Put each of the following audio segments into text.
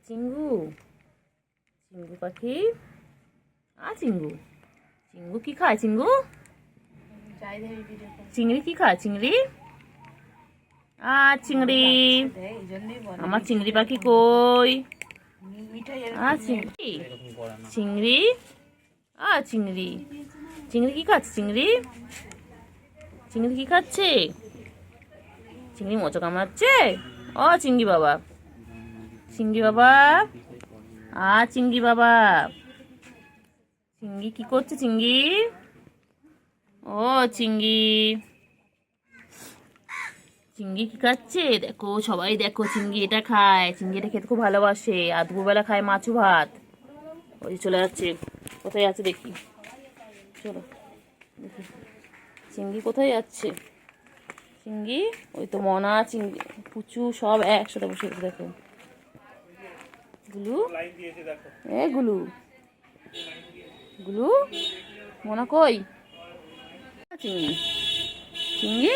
চিঙ্গু, চিঙ্গু পাখি। চিঙ্গু, চিঙ্গু কি খায়? চিঙ্গু, চিংড়ি কি খায়? চিংড়ি, চিংড়ি। আমার চিংড়ি পাখি কই? চিংড়ি, চিংড়ি, চিংড়ি। চিংড়ি কি খাচ্ছে? চিংড়ি, চিংড়ি কি খাচ্ছে? চিংড়ি মোচা কামড়াচ্ছে। চিংড়ি বাবা, চিংড়ি বাবা, চিংড়ি বাবা। চিংড়ি কি করছে? চিংড়ি, চিংড়ি, চিংড়ি কি খাচ্ছে? দেখো সবাই দেখো, চিংড়ি এটা খায়। চিংড়ি এটা খেতে খুব ভালোবাসে। আর দুপুরবেলা খায় মাছু ভাত। ওই চলে যাচ্ছে, কোথায় আছে দেখি, চলো দেখি চিংড়ি কোথায় যাচ্ছে। চিংড়ি, ওই তো মনা, চিংড়ি, পুচু সব একসাথে বসে দেখো। গুলু, গুলু, গুলু, মনা কই? চিংড়ি, চিংড়ি,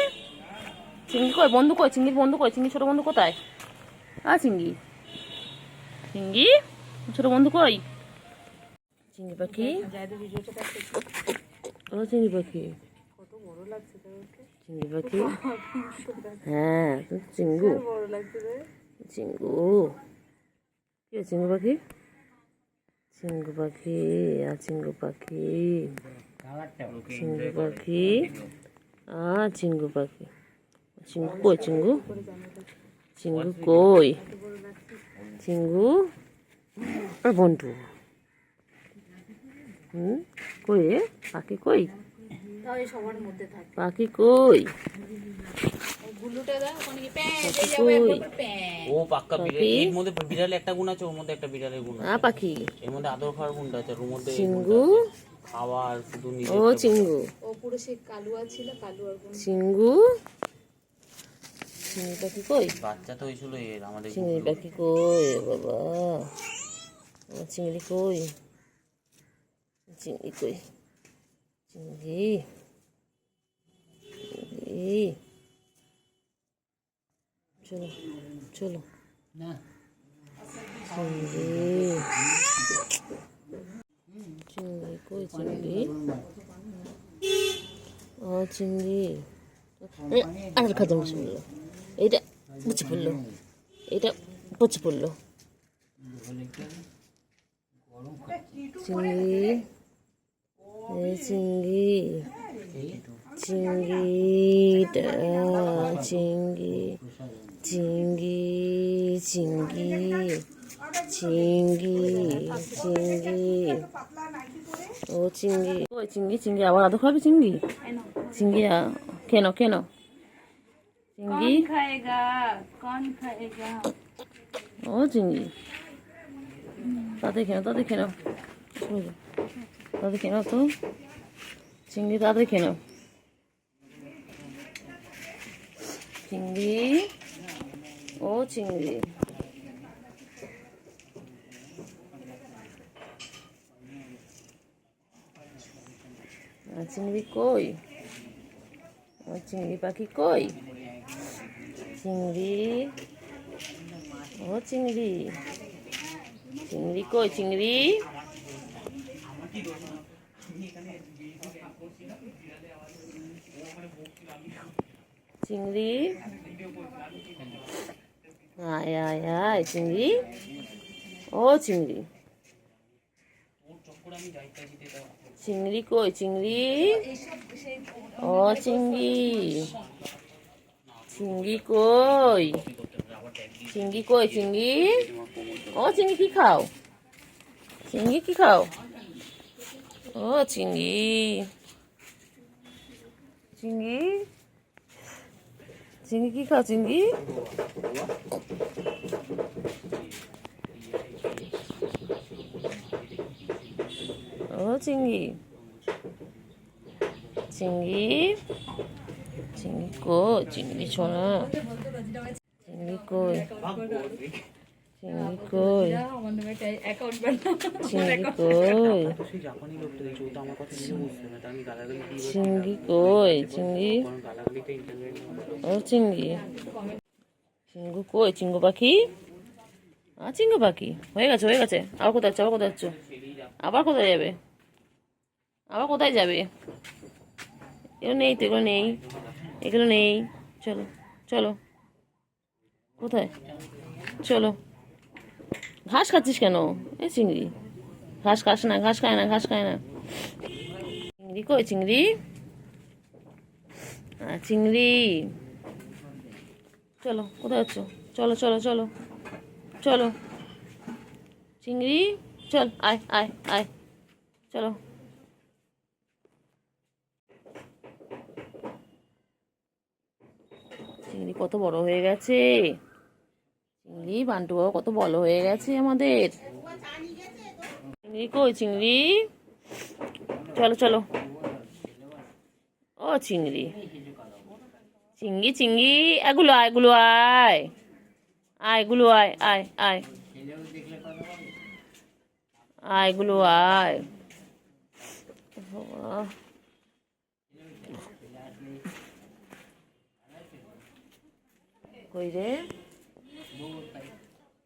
চিংড়ি কই? বন্ধু কই? চিংড়ির বন্ধু কই? চিংড়ি ছোট বন্ধু কোথায়? চিংড়ি, চিংড়ি ছোট বন্ধু কই? চিংড়ি পাখি, চিংড়ি পাখি, চিংড়ি পাখি। হ্যাঁ, চিঙ্গু, চিঙ্গু, কি চিঙ্গু পাখি? চিঙ্গু পাখি, চিঙ্গু পাখি, চিঙ্গু পাখি, চিঙ্গু পাখি। চিঙ্গু কই? চিঙ্গু, চিঙ্গু কই? চিঙ্গু আর বন্ধু কই রে? পাখি কই? পাখি কই? ও পাক্কা বিড়াল। এর মধ্যে বিড়াল একটা গুণ আছে, ওর মধ্যে একটা বিড়ালের গুণ আছে। পাখি এর মধ্যে আদর খাওয়ার গুণটা আছে, ওর মধ্যে চিঙ্গু, খাওয়ার শুধু চিঙ্গু, পুরো সেই কালুয়া ছিল, কালুয়ার গুণ। চিঙ্গু, চিংড়ি পাখি কই? বাচ্চা তো হয়েছিল এর আমাদের। চিংড়ি পাখি কই বাবা? চিংড়ি কই? চিংড়ি কই? চিংড়ি, চিংড়ি, চলো চলো। চিংড়ি, চিংড়ি কই? চিংড়ি, চিংড়ি। আর খাদ্য বসে পড়লো, এইটা বুঝে পড়লো, এইটা বুঝে পড়লো। চিংড়ি, চিংড়ি, চিংড়িটা, চিংড়ি, চিংড়ি, চিংড়ি, চিংড়ি, চিংড়ি, চিংড়ি ওই চিংড়ি। চিংড়ি আবার আদর খাবে? চিংড়ি, চিংড়ি কেন কেন? চিংড়ি খাएगा, कौन खाएगा? চিংড়ি, তাদের কেন? তাদের কেন? তাদের কেন তো? চিংড়ি তাদের কেন? চিংড়ি, চিংড়ি, চিংড়ি কই? চিংড়ি পাখি কই? চিংড়ি, চিংড়ি, চিংড়ি কই? চিংড়ি, চিংড়ি, আয় আয় আয় চিংড়ি, চিংড়ি, চিংড়ি কই? চিংড়ি, চিংড়ি, চিংড়ি কই? চিংড়ি কই? চিংড়ি, চিংড়ি কি খাও? চিংড়ি কি খাও? চিংড়ি, চিংড়ি, চিংড়ি কি খাও? চিংড়ি, চিংড়ি, চিংড়ি, চিংড়ি কই? চিংড়ি ছোনা, চিংড়ি কই? চিংড়ি কই? চিংড়ি কই? চিংড়ি কই? চিংড়ি, চিংড়ি, চিঙ্গু কই? চিঙ্গু পাখি, চিংড়ি পাখি হয়ে গেছে হয়ে গেছে। আবার কোথায় যাচ্ছে, আবার কোথায় যাচ্ছ, আবার কোথায় যাবে, আবার কোথায় যাবে? এগুলো নেই তো, এগুলো নেই, এগুলো নেই। চলো চলো, কোথায়, চলো। ঘাস খাচ্ছিস কেন? এই চিংড়ি ঘাস খাস না, ঘাস খায় না, ঘাস খায় না। চিংড়ি কই চিংড়ি? চিংড়ি চলো, কোথায় যাচ্ছ? চলো চলো চলো চলো চিংড়ি, চল আয় আয় আয়, চলো। চিংড়ি কত বড় হয়ে গেছে, চিংড়ি বান্টু বাবা কত বড় হয়ে গেছে আমাদের। চিংড়ি কই চিংড়ি? চলো চলো। ও চিংড়ি, চিংড়ি চিংড়ি, এগুলো আয়, এগুলো আয়, আয় এগুলো আয়, আয় আয় আয়, এগুলো আয়। কই রে,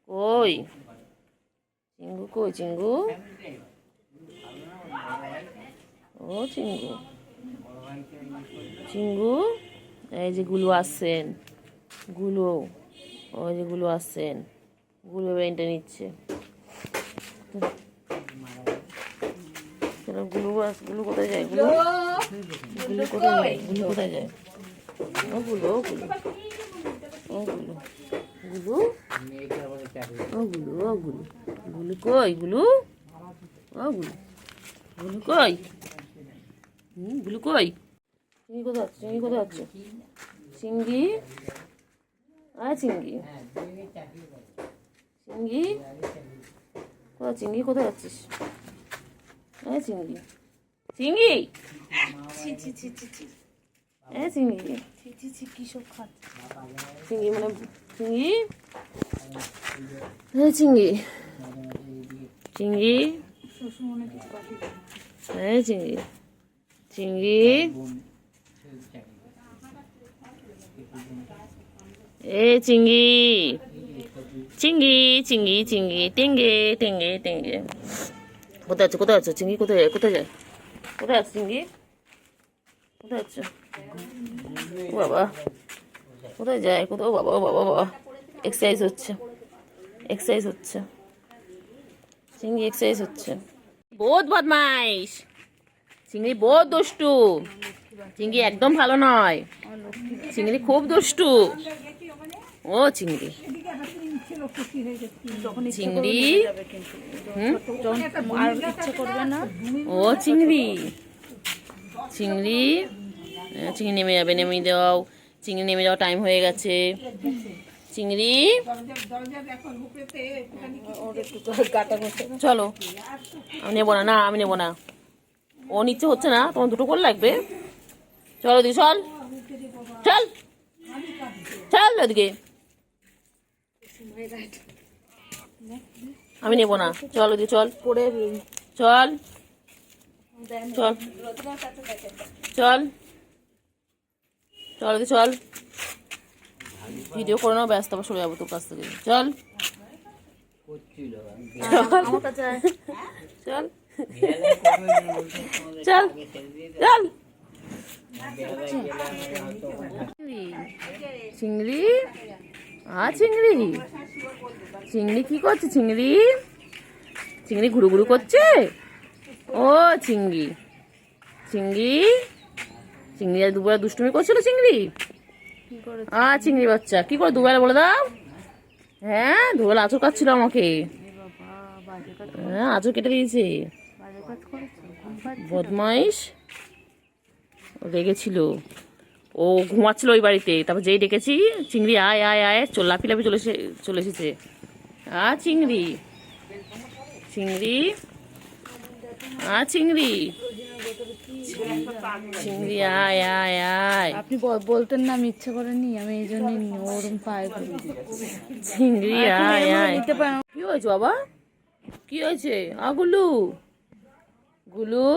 কই চিঙ্গু, কই চিঙ্গু? ও চিঙ্গু, চিঙ্গু, এই যে গুলো আসছেন, গুলো, ওই যে গুলো আসছেন, গুলো বেনটা নিচ্ছে। গুলো গুলো কোথায় যায়, গুলো গুলো কোথায় যায়, গুলো কোথায় যায়? ও গুলো, গুলো, ও গুলো, গুলো, ও গুলো, ও গুলো, গুলো কই গুলো? ও গুলো, গুলো কই? গুলো কই? চিংড়ি কোথায় আছে, চিংড়ি কোথায় আছে? চিংড়ি, আয় চিংড়ি, চিংড়ি কোথায়, চিংড়ি কোথায় যাচ্ছিস? আয় চিংড়ি, চিংড়ি, ছি ছি ছি ছি ছি চিংড়ি, ছি ছি ছি কি সব খাচ্ছে। চিংড়ি মানে চিংড়ি, চিংড়ি, চিংড়ি, শ্বশুর মনে কিছু পাঠিয়ে চিংড়ি, চিংড়ি, চিংড়ি, চিংড়ি, চিংড়ি, চিংড়ি, টেঙ্গে টেঙ্গে টেঙ্গে। কোথায় আছে, কোথায় আছে চিংড়ি? কোথায় যায়, কোথায় যায়, কোথায় আছে চিংড়ি? কোথায় আছে? ও বাবা, কোথায় যায়, কোথায়? ও বাবা, ও বাবা, বাবা, এক্সারসাইজ হচ্ছে, এক্সারসাইজ হচ্ছে, চিংড়ি এক্সারসাইজ হচ্ছে। বহুত বদমাইশ চিংড়ি, বহুত দুষ্টু চিংড়ি, একদম ভালো নয় চিংড়ি, খুব দুষ্টু। ও চিংড়ি, চিংড়ি, আর ইচ্ছে করবে না। ও চিংড়ি, চিংড়ি, চিংড়ি নেমে যাবে, নেমে দাও, চিংড়ি নেমে যাওয়া টাইম হয়ে গেছে। চিংড়ি চলো, আমি নেবো না, না আমি নেবো না, ও নিচ্ছে হচ্ছে না, তোমার দুটো করে লাগবে। চলো দি, চল চল চল ওদিকে, আমি নেবো না, চল ওদিকে, চল পরে চল চল চল চল ওদিকে, চল ভিডিও করে নাও, ব্যস্ত, আবার সরে যাবো তোর কাছ থেকে। চল আমার কাছে চল চল চল। চিংড়ি, চিংড়ি, চিংড়ি কি করছে চিংড়ি? চিংড়ি ঘুরু ঘুরু করছে। ও চিংড়ি, চিংড়ি, চিংড়ি আজ দুপুরে দুষ্টুমি করছিল চিংড়ি। চিংড়ি বাচ্চা কি করে, দুবেলা বলে দাও। হ্যাঁ দুবেলা আঁচড় কাটছিল আমাকে, হ্যাঁ আঁচড় কেটে দিয়েছে, বদমাইশ, রেগেছিল, ও ঘুমাচ্ছিল ওই বাড়িতে, তারপর যেই ডেকেছি চিংড়ি আয় আয় আয়, লাফি লাফি চলে এসেছে। চিংড়ি, চিংড়ি, চিংড়ি, চিংড়ি আয় আয় আয়। আপনি বলতেন না, আমি ইচ্ছে করেনি, আমি এই জন্য ওরম পায়ে চিংড়ি আয় আয়। নিতে পারেন। কি হয়েছে বাবা, কি হয়েছে? গুলু, গুলু,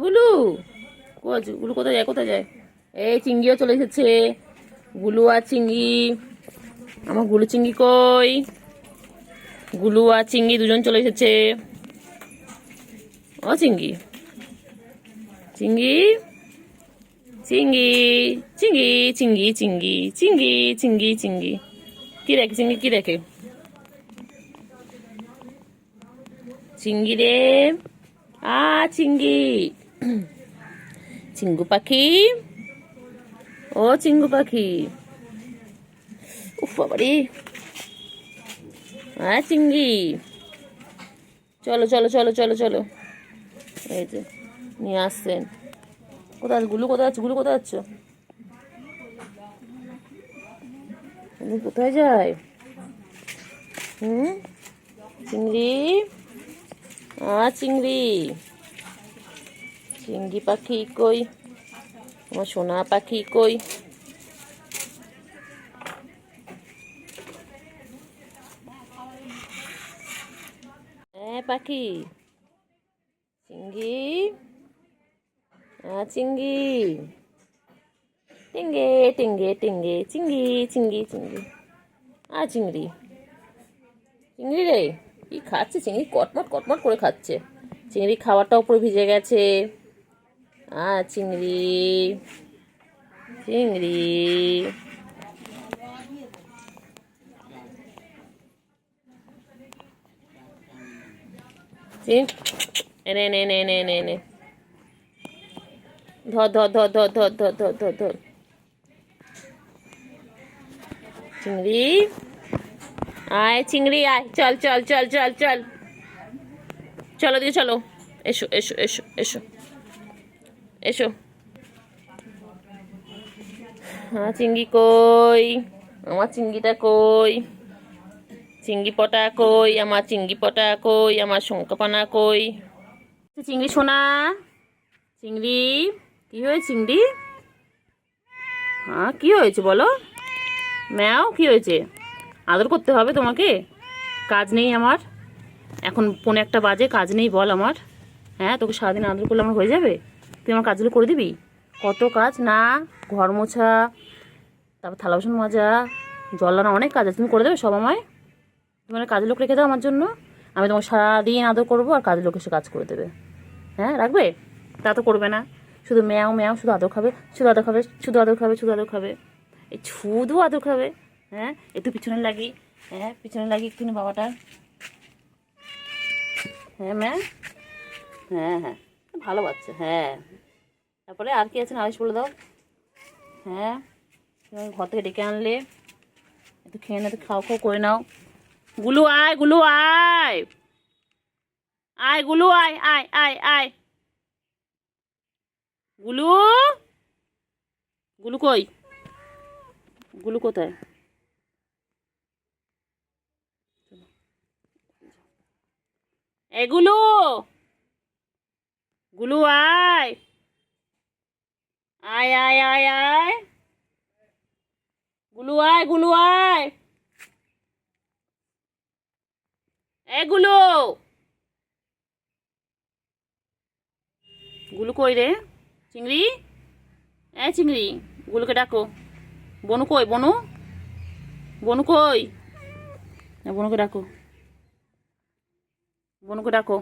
গুলু গুলু কোথায় যায়, কোথায় যায়? এই চিংড়িও চলে এসেছে, গুলু আর চিংড়ি, আমার গুলু চিংড়ি কই? গুলু আর চিংড়ি দুজন চলে এসেছে। ও চিংড়ি, চিংড়ি, চিংড়ি, চিংড়ি, চিংড়ি, চিংড়ি, চিংড়ি, চিংড়ি, চিংড়ি, কি দেখে চিংড়ি? কি দেখে চিংড়ি রে? চিংড়ি, চিঙ্গু পাখি, ও চিঙ্গু পাখি, উফ বাবারে, চিংড়ি, চলো চলো চলো চলো চলো, এই যে নিয়ে আসছেন। কোথায় গুলু? কোথায় আছো গুলু? কোথায় আছো? কোথায় যায়? চিংড়ি, চিংড়ি, চিংড়ি পাখি কই? আমার সোনা পাখি কই? পাখি, চিংড়ি, চিংড়ি, টিঙ্গে টিঙ্গে টিঙ্গে, চিংড়ি চিংড়ি চিংড়ি, চিংড়ি, চিংড়ি রে কি খাচ্ছে? চিংড়ি কটমট কটমট করে খাচ্ছে। চিংড়ি খাবারটা উপরে ভিজে গেছে। চিংড়ি, চিংড়ি, এনে এনে এনে এনে এনে এনে ধর ধর ধর ধর ধর ধর ধর ধর ধর চিংড়ি, চিংড়ি আয়, চল চল চল চল চল, চলো দিকে চলো, এসো এসো এসো এসো এসো। চিংড়ি কই? আমার চিংড়িটা কই? চিংড়ি পটা কই? আমার চিংড়ি পটা কই? আমার শঙ্কপানা কই? চিংড়ি সোনা, চিংড়ি, কি হয়েছে চিংড়ি? কি হয়েছে বলো? ম্যাও, কি হয়েছে? আদর করতে হবে তোমাকে? কাজ নেই আমার? এখন 1:45 বাজে, কাজ নেই বল আমার? তোকে সারাদিন আদর করলে আমার হয়ে যাবে? তুই আমার কাজগুলো করে দিবি? কত কাজ না, ঘর মোছা, তারপর থালা বাসন মাজা, জল আনা, অনেক কাজ আছে। তুমি করে দেবে সব আমায়? তোমার কাজের লোক রেখে দাও আমার জন্য, আমি তোমার সারাদিন আদর করবো আর কাজের লোক এসে কাজ করে দেবে। রাখবে? তা তো করবে না, শুধু ম্যাও ম্যাও, শুধু আদর খাবে, শুধু আদর খাবে, শুধু আদর খাবে, শুধু আদর খাবে, এই শুধু আদর খাবে। একটু পিছনে লাগি, পিছনে লাগি একটু বাবাটার। ম্যা, হ্যাঁ ভালো বাচ্চা। তারপরে আর কি আছে নালিশ বলে দাও। ঘর থেকে ডেকে আনলে, একটু খেয়ে না, একটু খাও খাও করে নাও। গুলু আয়, গুলু আয়, আয় গুলু আয়, আয় আয় আয়, গুলু, গুলু কই? গুলু কোথায়? গুলু, গুলু আয়, আয় আয় আয় আয়, গুলু আয়, গুলু আয়, গুলু, গুলু কই রে? চিংড়ি, চিংড়ি, গুলুকে ডাকো। বনু কই? বনু, বনু কই? বনুকে ডাকো, বনুকে ডাকো,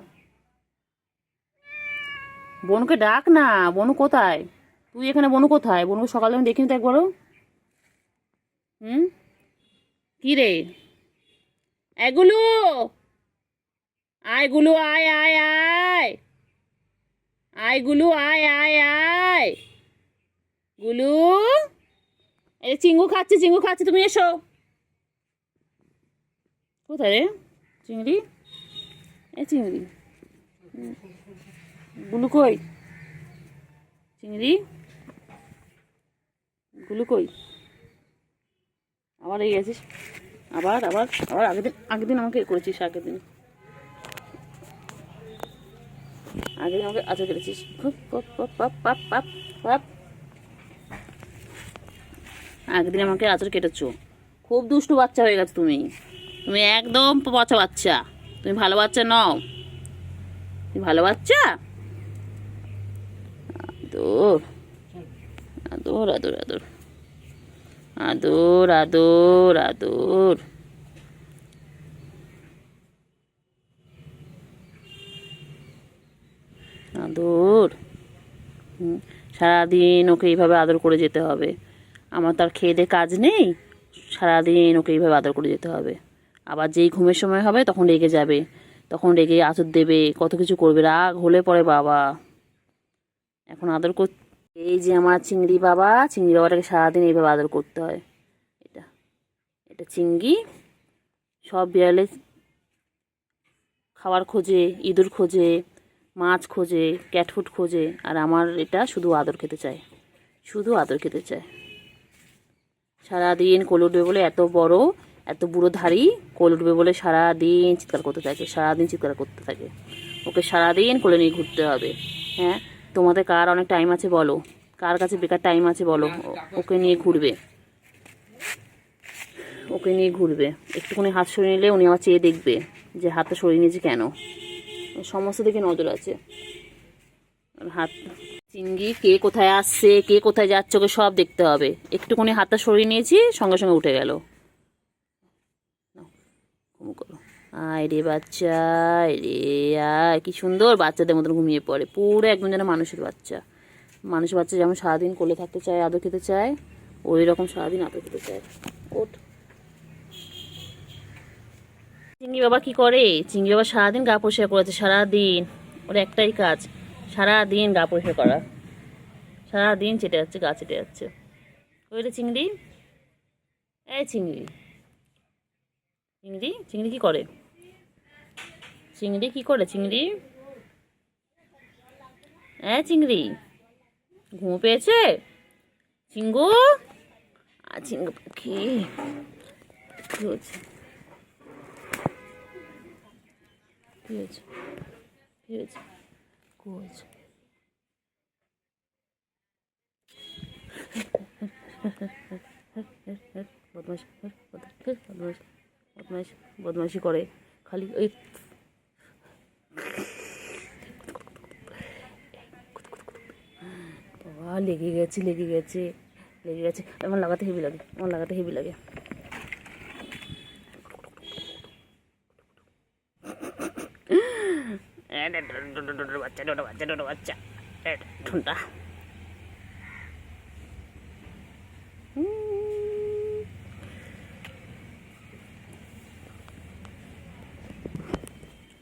বনুকে ডাক না। বনু কোথায়? তুই এখানে, বনু কোথায়? বনুকে সকালে আমি দেখিনি তো একবারও। কি রে? গুলু, আয় গুলু, আয় আয় আয়, আয় গুলু, আয় আয় আয়, গুলু, চিঙ্গু খাচ্ছে, চিঙ্গু খাচ্ছে, তুমি এসো। কোথায় রে চিংড়ি? চিংড়ি, গুলু কই? চিংড়ি, গুলু কই? আবার এই গেছিস? আবার আবার আবার আগের দিন আমাকে করেছিস, আগের দিন আমাকে আচার কেটেছিস। আগের দিন আমাকে আচার কেটেছো। খুব দুষ্টু বাচ্চা হয়ে গেছো তুমি। তুমি একদম পচা বাচ্চা, তুমি ভালো বাচ্চা নও। তুমি ভালো বাচ্চা? আদর আদর আদর আদর, আদর আদর আদর। আদর। সারাদিন ওকে এইভাবে আদর করে যেতে হবে। আমার তো আর খেয়ে দিয়ে কাজ নেই, সারাদিন ওকে এইভাবে আদর করে যেতে হবে। আবার যেই ঘুমের সময় হবে তখন রেগে যাবে, তখন রেগে আঁচড় দেবে, কত কিছু করবে, রাগ হলে পরে বাবা। এখন আদর কর। এই যে আমার চিংড়ি বাবা, চিংড়ি বাবাটাকে সারাদিন এইভাবে আদর করতে হয়। এটা এটা চিংড়ি। সব বিড়ালে খাবার খোঁজে, ইঁদুর খোঁজে, মাছ খোঁজে, ক্যাটফুট খোঁজে, আর আমার এটা শুধু আদর খেতে চায়, শুধু আদর খেতে চায়। সারাদিন কোলে উঠবে বলে, এত বড় এত বুড়ো ধাড়ি, কোলে উঠবে বলে সারাদিন চিৎকার করতে থাকে, সারাদিন চিৎকার করতে থাকে। ওকে সারাদিন কোলে নিয়ে ঘুরতে হবে। হ্যাঁ, তোমাদের কার অনেক টাইম আছে বলো, কার কাছে বেকার টাইম আছে বলো, ওকে নিয়ে ঘুরবে, ওকে নিয়ে ঘুরবে। একটুখানি হাত সরিয়ে নিলে উনি আমার চেয়ে দেখবে যে হাতটা সরিয়ে নিয়েছে কেন, সমস্ত দিকে নজর আছে। হাত চিংড়ি কে কোথায় আসছে, কে কোথায় যাচ্ছে, ওকে সব দেখতে হবে। একটুখানি হাতটা সরিয়ে নিয়েছি, সঙ্গে সঙ্গে উঠে গেল। ঘুম করো, আয় রে বাচ্চা, রে আয়। কি সুন্দর বাচ্চাদের মতন ঘুমিয়ে পড়ে, পুরো একদম যেন মানুষের বাচ্চা। মানুষের বাচ্চা যেমন সারাদিন কোলে থাকতে চায়, আদর খেতে চায়, ওই রকম সারাদিন আদর খেতে চায়। ওঠ। চিংড়ি বাবা কি করে? চিংড়ি বাবা সারাদিন গা পরিষ্কার করেছে, সারাদিন ওর একটাই কাজ, সারাদিন গা পরিষ্কার করা, সারাদিন চেটে যাচ্ছে, গা চেটে যাচ্ছে। ওই রে চিংড়ি, এই চিংড়ি, চিংড়ি চিংড়ি কি করে? চিংড়ি কি করে? চিংড়ি, চিংড়ি ঘুম পেয়েছে? চিঙ্গু, চিঙ্গু পাখি, কি হয়েছে? কি হয়েছে? কি হয়েছে? কি হয়েছে? বদমাইশি করে খালি ওই। লেগে গেছে, লেগে গেছে, লেগে গেছে। আমার লাগাতে হেভি লাগে, আমার লাগাতে হেভি লাগে। বাচ্চা, ডোডো বাচ্চা, ডোডো বাচ্চা, ঠুনটা।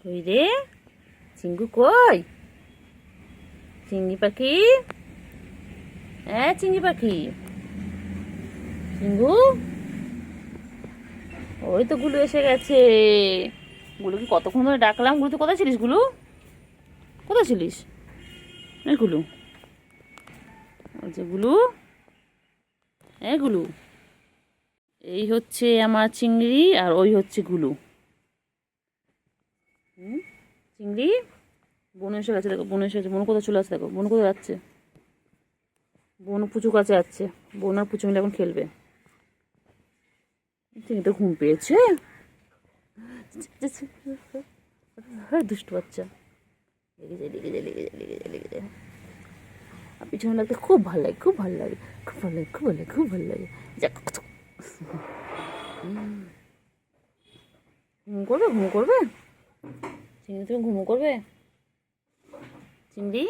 কই রে চিঙ্গু, কই চিংড়ি পাখি? চিংড়ি পাখি, চিঙ্গু, ওই তো গুলু এসে গেছে। গুলুকে কতক্ষণ ধরে ডাকলাম। গুলু তো কোথায় ছিলিস? গুলু কোথায় ছিলিস? গুলু, গুলু, গুলু। এই হচ্ছে আমার চিংড়ি, আর ওই হচ্ছে গুলু। চিংড়ি, বোন এসে গেছে, দেখো বোন এসে গেছে। বোন কোথায় চলে আসছে, দেখো বোন কোথায় যাচ্ছে। বোন পুচু কাছে যাচ্ছে, বোন আর পুচু মিলে এখন খেলবে। চিংড়ি তো ঘুম পেয়েছে, দুষ্টু বাচ্চা। লেগে যায়, লেগে যায়, লেগে যায়, লেগে যায়, লেগে যায়। আর পিছনে লাগতে খুব ভালো লাগে, খুব ভালো লাগে, খুব ভালো লাগে, খুব ভালো লাগে, খুব ভালো লাগে। ঘুম করবে, ঘুম করবে চিংড়ি, তুমি ঘুমো করবে চিংড়ি?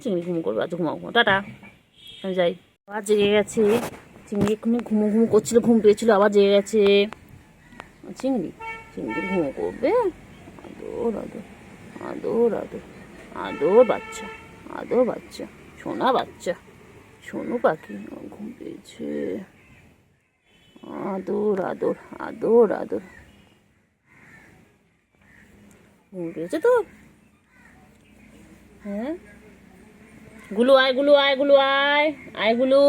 চিংড়ি ঘুমো করবে, আচ্ছা ঘুমাও, ঘুমাও, টাটা, আমি যাই। আবার জেগে গেছে চিংড়ি, এক্ষুনি ঘুমো ঘুমো করছিল, ঘুম পেয়েছিল, আবার জেগে গেছে চিংড়ি। চিংড়ি ঘুমো করবে, আদর আদর, আদর আদর, আদর বাচ্চা, আদর বাচ্চা, সোনা বাচ্চা, সোনু পাখি ঘুম পেয়েছে। আদর আদর, আদর আদর। ঘুম পেয়েছে তো? হ্যাঁ, গুলু আয়, গুলু আয়, গুলু আয়, আয় গুলু।